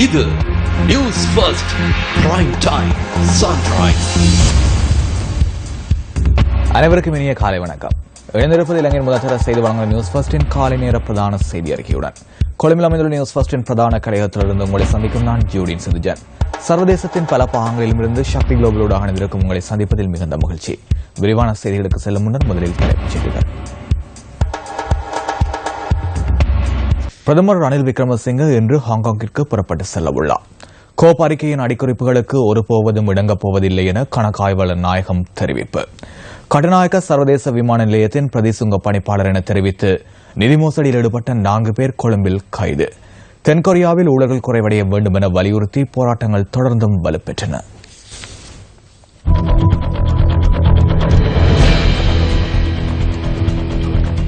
இது news first prime time sunrise. அனைவருக்கும் இனிய காலை வணக்கம். எழுந்திருப்பது இலங்கையின் முதல்தர செய்தி வழங்கும் நியூஸ் ஃபர்ஸ்டின் காலை நேர பிரதான செய்தி அறிக்கையுடன் கொழும்பில் அமைந்துள்ள நியூஸ் ஃபர்ஸ்டின் பிரதான கலையகத்திலிருந்து உங்களை சந்திக்கும் நான் ஜூடின் சிதுஜன். சர்வதேசத்தின் பல பாகங்களிலும் இருந்து சக்தி குளோபலோடு அணிந்திருக்கும் உங்களை சந்திப்பதில் மிகுந்த மகிழ்ச்சி. விரிவான செய்திகளுக்கு செல்லும் முன்னர் முதலில் தலைப்புச் செய்திகள். பிரதமர் ரணில் விக்ரமசிங்கே இன்று ஹாங்காங்கிற்கு புறப்பட்டு செல்ல உள்ளார். கோப் அறிக்கையின் அடிக்குறிப்புகளுக்கு ஒருபோவதும் இடங்கப் போவதில்லை என கணக்காய்வாளர் நாயகம் தெரிவிப்பு. கட்டுநாயக்க சர்வதேச விமான நிலையத்தின் பிரதிசுங்க பணிப்பாளர் என தெரிவித்து நிதி மோசடியில் ஈடுபட்ட 4 பேர் கொழும்பில் கைது. தென்கொரியாவில் ஊழல்கள் குறைவடைய வேண்டும் என வலியுறுத்தி போராட்டங்கள் தொடர்ந்தும் வலுப்பெற்றன.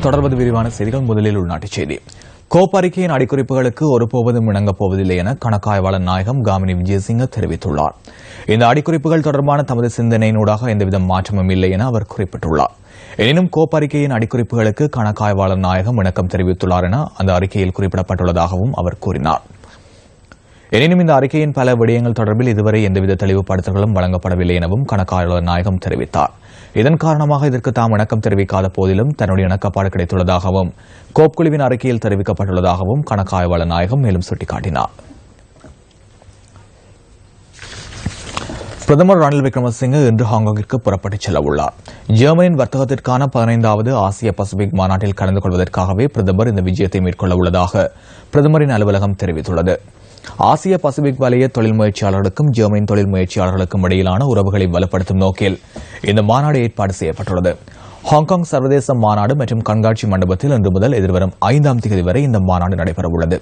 தொடர்வது விரிவான செய்திகள். முதலில் உள்நாட்டுச் செய்தி. கோப் அறிக்கையின் அடிக்குறிப்புகளுக்கு ஒருபோவதும் இணங்கப் போவதில்லை என கணக்காய்வாளர் நாயகம் காமினி விஜயசிங்க தெரிவித்துள்ளார். இந்த அடிக்குறிப்புகள் தொடர்பான தமது சிந்தனையினூடாக எந்தவித மாற்றமும் இல்லை என அவர் குறிப்பிட்டுள்ளார். எனினும் கோப் அறிக்கையின் அடிக்குறிப்புகளுக்கு கணக்காய்வாளர் நாயகம் இணக்கம் தெரிவித்துள்ளார் என அந்த அறிக்கையில் குறிப்பிடப்பட்டுள்ளதாகவும் அவர் கூறினார். எனினும் இந்த அறிக்கையின் பல விடயங்கள் தொடர்பில் இதுவரை எந்தவித தெளிவுபடுத்தல்களும் வழங்கப்படவில்லை எனவும் கணக்காய்வாளர் நாயகம் தெரிவித்தார். இதன் காரணமாக இதற்கு தாம் இணக்கம் தெரிவிக்காத போதிலும் தன்னுடைய இணக்கப்பாடு கிடைத்துள்ளதாகவும் கோப் குழுவின் அறிக்கையில் தெரிவிக்கப்பட்டுள்ளதாகவும் கணக்காய்வாளர் நாயகம் மேலும் சுட்டிக்காட்டினார். பிரதமர் ரணில் விக்ரமசிங்கே இன்று ஹாங்காங்கிற்கு புறப்பட்டுச் செல்ல உள்ளார். ஜெர்மனியின் வர்த்தகத்திற்கான 15வது ஆசிய பசிபிக் மாநாட்டில் கலந்து கொள்வதற்காகவே பிரதமர் இந்த விஜயத்தை மேற்கொள்ள உள்ளதாக பிரதமரின் அலுவலகம் தெரிவித்துள்ளது. ஆசிய பசிபிக் வலய தொழில் முயற்சியாளர்களுக்கும் ஜெர்மனின் தொழில் முயற்சியாளர்களுக்கும் இடையிலான உறவுகளை வலுப்படுத்தும் நோக்கில் இந்த மாநாடு ஏற்பாடு செய்யப்பட்டுள்ளது. ஹாங்காங் சர்வதேச மாநாடு மற்றும் கண்காட்சி மண்டபத்தில் இன்று முதல் எதிர்வரும் 5ஆம் தேதி வரை இந்த மாநாடு நடைபெறவுள்ளது.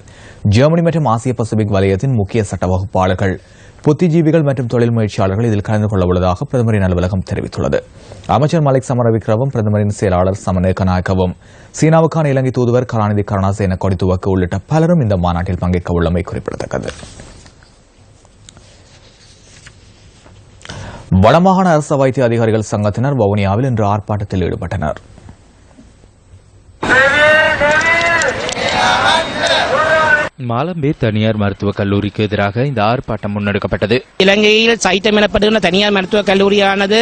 ஜெர்மனி மற்றும் ஆசிய பசிபிக் வலயத்தின் முக்கிய சட்ட வகுப்பாளர்கள், புத்திஜீவிகள் மற்றும் தொழில் முயற்சியாளர்கள் இதில் கலந்து கொள்ள உள்ளதாக பிரதமரின் அலுவலகம் தெரிவித்துள்ளது. அமைச்சர் மலிக் சமரவிக்ரவும் பிரதமரின் செயலாளர் சமநேக நாயக்கவும், சீனாவுக்கான இலங்கை தூதுவர் கலாநிதி கருணாசேன கொடித்துவக்கு உள்ளிட்ட பலரும் இந்த மாநாட்டில் பங்கேற்க உள்ளமை குறிப்பிடத்தக்கது. வடமாகாண அரசு வைத்திய அதிகாரிகள் சங்கத்தினர் வவுனியாவில் இன்று ஆர்ப்பாட்டத்தில் ஈடுபட்டனர். மாலம்பே தனியார் மருத்துவக் கல்லூரிக்கு எதிராக இந்த ஆர்ப்பாட்டம் முன்னெடுக்கப்பட்டது. இலங்கையில் சைட்டம் எனப்படுகின்ற தனியார் மருத்துவக் கல்லூரியானது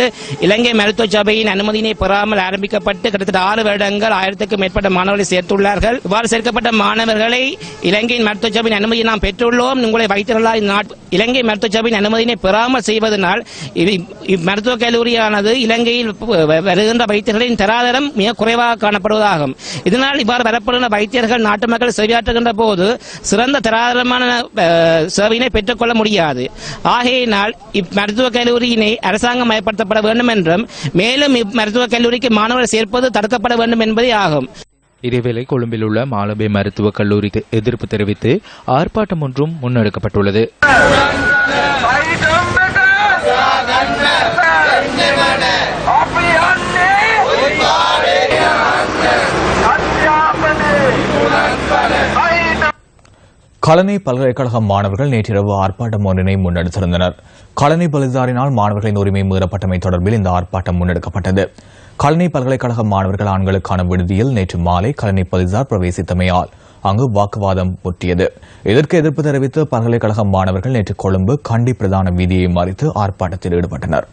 இலங்கை மருத்துவ சபையின் அனுமதியினை பெறாமல் ஆரம்பிக்கப்பட்டு கிட்டத்தட்ட 6 வருடங்கள் 1000க்கும் மேற்பட்ட மாணவர்களை சேர்த்துள்ளார்கள். இவ்வாறு சேர்க்கப்பட்ட மாணவர்களை இலங்கையின் மருத்துவ சபையின் அனுமதியை நாம் பெற்றுள்ளோம், உங்களை வைத்திருந்தால் இலங்கை மருத்துவ சபையின் அனுமதியினை பெறாமல் செய்வதனால் மருத்துவக் கல்லூரியானது இலங்கையில் வருகின்ற வைத்தியர்களின் தராதரம் மிக குறைவாக காணப்படுவதாகும். இதனால் இவ்வாறு வரப்படுகின்ற வைத்தியர்கள் நாட்டு மக்கள் சேவையாற்றுகின்ற போது சிறந்த தராதரமான சேவையினை பெற்றுக் கொள்ள முடியாது. ஆகையினால் இம்மருத்துவக் கல்லூரியினை அரசாங்கம் மயப்படுத்தப்பட வேண்டும் என்றும் மேலும் இம்மருத்துவக் கல்லூரிக்கு மாணவர்கள் சேர்ப்பது தடுக்கப்பட வேண்டும் என்பதே ஆகும். இதேவேளை கொழும்பில் உள்ள மாலம்பே மருத்துவக் கல்லூரிக்கு எதிர்ப்பு தெரிவித்து ஆர்ப்பாட்டம் ஒன்றும் முன்னெடுக்கப்பட்டுள்ளது. கலனி பல்கலைக்கழக மாணவர்கள் நேற்றிரவு ஆர்ப்பாட்டம் ஒன்றினை முன்னெடுத்திருந்தனர். கலனி போலீசாரினால் மாணவர்களின் உரிமை மீறப்பட்டமை தொடர்பில் இந்த ஆர்ப்பாட்டம் முன்னெடுக்கப்பட்டது. கலனி பல்கலைக்கழக மாணவர்கள் ஆண்களுக்கான விடுதியில் நேற்று மாலை கலனி போலீசார் பிரவேசித்தமையால் அங்கு வாக்குவாதம் முற்றியது. இதற்கு எதிர்ப்பு தெரிவித்து பல்கலைக்கழக மாணவர்கள் நேற்று கொழும்பு கண்டி பிரதான வீதியை மறித்து ஆர்ப்பாட்டத்தில் ஈடுபட்டனர்.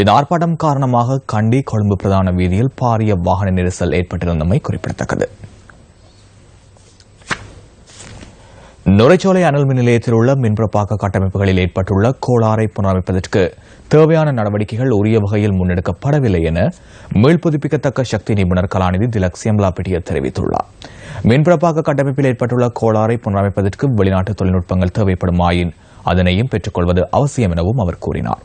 இந்த ஆர்ப்பாட்டம் காரணமாக கண்டி கொழும்பு பிரதான வீதியில் பாரிய வாகன நெரிசல் ஏற்பட்டிருந்தமை குறிப்பிடத்தக்கது. நுரைச்சோலை அனல் மின் நிலையத்தில் உள்ள மின்புறப்பாக்க கட்டமைப்புகளில் ஏற்பட்டுள்ள கோளாறை புனரமைப்பதற்கு தேவையான நடவடிக்கைகள் உரிய வகையில் முன்னெடுக்கப்படவில்லை என மீள்புதுப்பிக்கத்தக்க சக்தி நிபுணர் கலாநிதி திலக் சியம்பலாபிட்டிய தெரிவித்துள்ளார். மின்புறப்பாக்க கட்டமைப்பில் ஏற்பட்டுள்ள கோளாறை புனரமைப்பதற்கு வெளிநாட்டு தொழில்நுட்பங்கள் தேவைப்படுமாயின் அதனையும் பெற்றுக்கொள்வது அவசியம் எனவும் அவர் கூறினார்.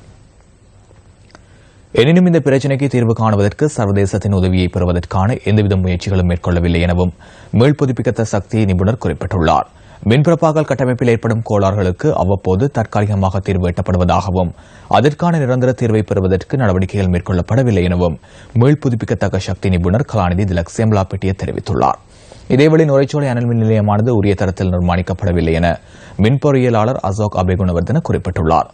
எனினும் இந்த பிரச்சினைக்கு தீர்வு காணுவதற்கு சர்வதேசத்தின் உதவியை பெறுவதற்கான எந்தவித முயற்சிகளும் மேற்கொள்ளவில்லை எனவும் மீள்புதுப்பிக்கத்த சக்தி நிபுணர் குறிப்பிட்டுள்ளார். மின்புறப்பாக்கல் கட்டமைப்பில் ஏற்படும் கோளாறுகளுக்கு அவ்வப்போது தற்காலிகமாக தீர்வு எட்டப்படுவதாகவும் அதற்கான நிரந்தர தீர்வை பெறுவதற்கு நடவடிக்கைகள் மேற்கொள்ளப்படவில்லை எனவும் மீள்புதுப்பிக்கத்தக்க சக்தி நிபுணர் கலாநிதி திலக் சியம்பலாபிட்டிய தெரிவித்துள்ளார். இதேவேளை நுரைச்சோலை அனல் மின் நிலையமானது உரிய தரத்தில் நிர்மாணிக்கப்படவில்லை என மின் பொறியியலாளர் அசோக் அபேகுணவர்தன குறிப்பிட்டுள்ளார்.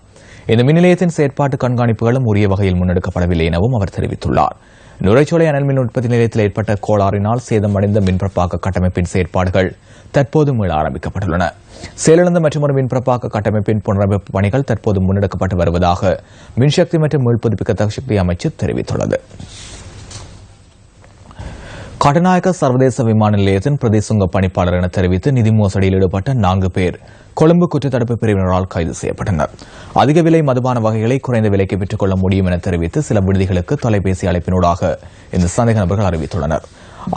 இந்த மின் நிலையத்தின் செயற்பாட்டு கண்காணிப்புகளும் உரிய வகையில் முன்னெடுக்கப்படவில்லை எனவும் அவர் தெரிவித்துள்ளார். நுரைச்சோலை அனல் மின் உற்பத்தி நிலையத்தில் ஏற்பட்ட கோளாறினால் சேதமடைந்த மின்பிறப்பாக்க கட்டமைப்பின் செயற்பாடுகள் தற்போது மீள ஆரம்பிக்கப்பட்டுள்ளன. செயலிழந்த மற்றொரு மின்பிறப்பாக்க கட்டமைப்பின் புனரமைப்பு பணிகள் தற்போது முன்னெடுக்கப்பட்டு வருவதாக மின்சக்தி மற்றும் மீள்புதுப்பிக்கத்தக்க சக்தி அமைச்சு தெரிவித்துள்ளது. கட்டுநாயக்க சர்வதேச விமான நிலையத்தின் பிரதேசுங்க பணிப்பாளர் என தெரிவித்து நிதி மோசடியில் ஈடுபட்ட 4 பேர் கொழும்பு குற்றத்தடுப்பு பிரிவினரால் கைது செய்யப்பட்டனர். அதிக விலை மதுபான வகைகளை குறைந்த விலைக்கு பெற்றுக் கொள்ள முடியும் என தெரிவித்து சில விடுதிகளுக்கு தொலைபேசி அழைப்பினூடாக இந்த சந்தேக நபர்கள் அறிவித்துள்ளனர்.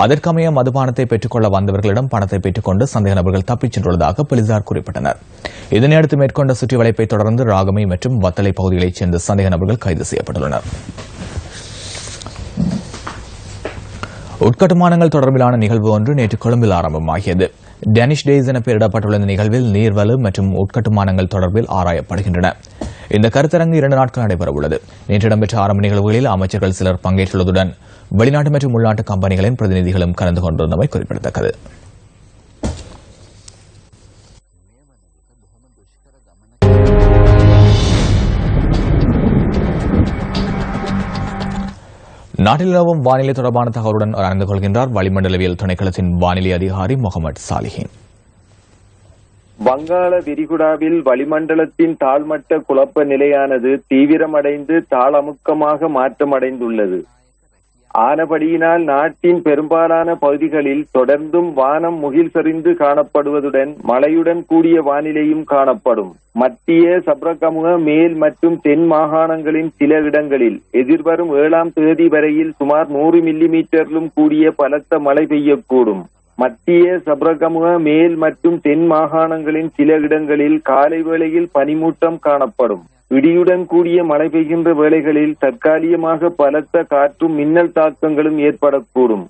அதற்கமைய மதுபானத்தை பெற்றுக்கொள்ள வந்தவர்களிடம் பணத்தை பெற்றுக் கொண்டு சந்தேக நபர்கள் தப்பிச் சென்றுள்ளதாக போலீசார் குறிப்பிட்டனர். இதனையடுத்து மேற்கொண்ட சுற்றி வளைப்பை தொடர்ந்து ராகமை மற்றும் வத்தலை பகுதிகளைச் சேர்ந்த சந்தேக நபர்கள் கைது செய்யப்பட்டுள்ளனர். உட்கட்டுமானங்கள் தொடர்பிலான நிகழ்வு ஒன்று நேற்று கொழும்பில் ஆரம்பமாகியது. டேனிஷ் டேஸ் என பெயரிடப்பட்டுள்ள இந்த நிகழ்வில் நீர்வளு மற்றும் உட்கட்டுமானங்கள் தொடர்பில் ஆராயப்படுகின்றன. இந்த கருத்தரங்கு 2 நாட்கள் நடைபெறவுள்ளது. நேற்று இடம்பெற்ற ஆரம்ப நிகழ்வுகளில் அமைச்சர்கள் சிலர் பங்கேற்றுள்ளதுடன் வெளிநாட்டு மற்றும் உள்நாட்டு கம்பெனிகளின் பிரதிநிதிகளும் கலந்து கொண்டிருந்தமை குறிப்பிடத்தக்கது. நாட்டில் நிலவும் வானிலை தொடர்பான தகவலுடன் அறிந்து கொள்கின்றார் வளிமண்டலவியல் திணைக்களத்தின் வானிலை அதிகாரி முகமது சாலிஹின். வங்காள விரிகுடாவில் வளிமண்டலத்தின் தாழ்மட்ட குழப்ப நிலையானது தீவிரமடைந்து தாளமுக்கமாக மாற்றமடைந்துள்ளது. ஆனபடியினால் நாட்டின் பெரும்பாலான பகுதிகளில் தொடர்ந்தும் வானம் முகில் சரிந்து காணப்படுவதுடன் மழையுடன் கூடிய வானிலையும் காணப்படும். மத்திய சப்ரகமுக மேல் மற்றும் தென் மாகாணங்களின் சில இடங்களில் எதிர்வரும் 7ஆம் தேதி வரையில் சுமார் 100 மில்லிமீட்டரிலும் கூடிய பலத்த மழை பெய்யக்கூடும். மத்திய சப்ரகமுக மேல் மற்றும் தென் மாகாணங்களின் சில இடங்களில் காலை வேளையில் பனிமூட்டம் காணப்படும். இடியுடன் கூடிய மழை பெய்கின்ற வேளைகளில் தற்காலிகமாக பலத்த காற்றும் மின்னல் தாக்கங்களும் ஏற்படக்கூடும்.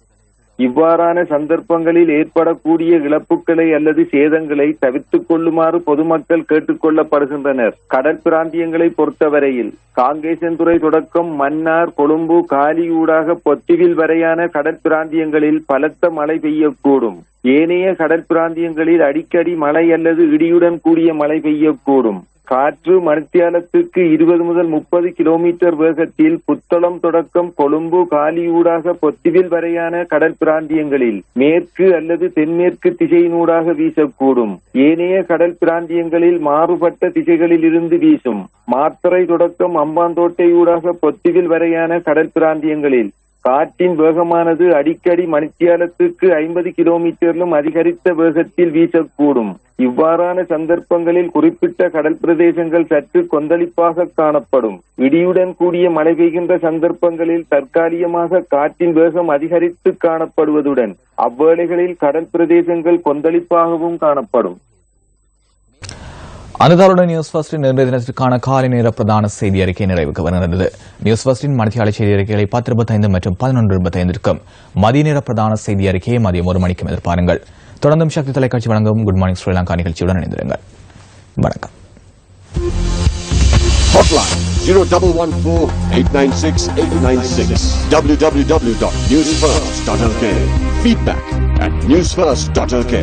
இவ்வாறான சந்தர்ப்பங்களில் ஏற்படக்கூடிய இழப்புகளை அல்லது சேதங்களை தவிர்த்துக் கொள்ளுமாறு பொதுமக்கள் கேட்டுக் கொள்ளப்படுகின்றனர். கடற்பிராந்தியங்களை பொறுத்தவரையில் காங்கேசன்துறை தொடக்கம் மன்னார், கொழும்பு, காலியூடாக பொத்திவில் வரையான கடற்பிராந்தியங்களில் பலத்த மழை பெய்யக்கூடும். ஏனைய கடற்பிராந்தியங்களில் அடிக்கடி மழை அல்லது இடியுடன் கூடிய மழை பெய்யக்கூடும். காற்று மணித்தியாலத்துக்கு 20 முதல் 30 கிலோமீட்டர் வேகத்தில் புத்தளம் தொடக்கம் கொழும்பு, காலியூடாக பொத்திவில் வரையான கடற்பிராந்தியங்களில் மேற்கு அல்லது தென்மேற்கு திசையினூடாக வீசக்கூடும். ஏனைய கடல் பிராந்தியங்களில் மாறுபட்ட திசைகளில் இருந்து வீசும். மாத்தறை தொடக்கம் அம்பாந்தோட்டையூடாக பொத்திவில் வரையான கடல் பிராந்தியங்களில் காற்றின் வேகமானது அடிக்கடி மணித்தியாலத்துக்கு 50 கிலோமீட்டரிலும் அதிகரித்த வேகத்தில் வீசக்கூடும். இவ்வாறான சந்தர்ப்பங்களில் குறிப்பிட்ட கடல் பிரதேசங்கள் சற்று கொந்தளிப்பாக காணப்படும். இடியுடன் கூடிய மழை பெய்கின்ற சந்தர்ப்பங்களில் தற்காலிகமாக காற்றின் வேகம் அதிகரித்து காணப்படுவதுடன் அவ்வேளைகளில் கடல் பிரதேசங்கள் கொந்தளிப்பாகவும் காணப்படும். அனுதாருடன் நியூஸ் ஃபர்ஸ்டின் இன்றைய தினத்திற்கான காலை நேர பிரதான செய்தி அறிக்கை நிறைவுக்கு வருகிறது. நியூஸ் ஃபர்ஸ்டின் மணித்தியால செய்தி அறிக்கைகளை 10:25 மற்றும் 11:25 மதிய நேர பிரதான செய்தி அறிக்கையை மதியம் 1 மணிக்கும் எதிர்பாருங்கள். தொடர்ந்தும் சக்தி தொலைக்காட்சி வழங்கும் குட் மார்னிங் ஸ்ரீலங்கா நிகழ்ச்சியுடன் இணைந்திருங்கள். வணக்கம். Hotline 0114-896-896 www.newsfirst.lk. Feedback at newsfirst.lk.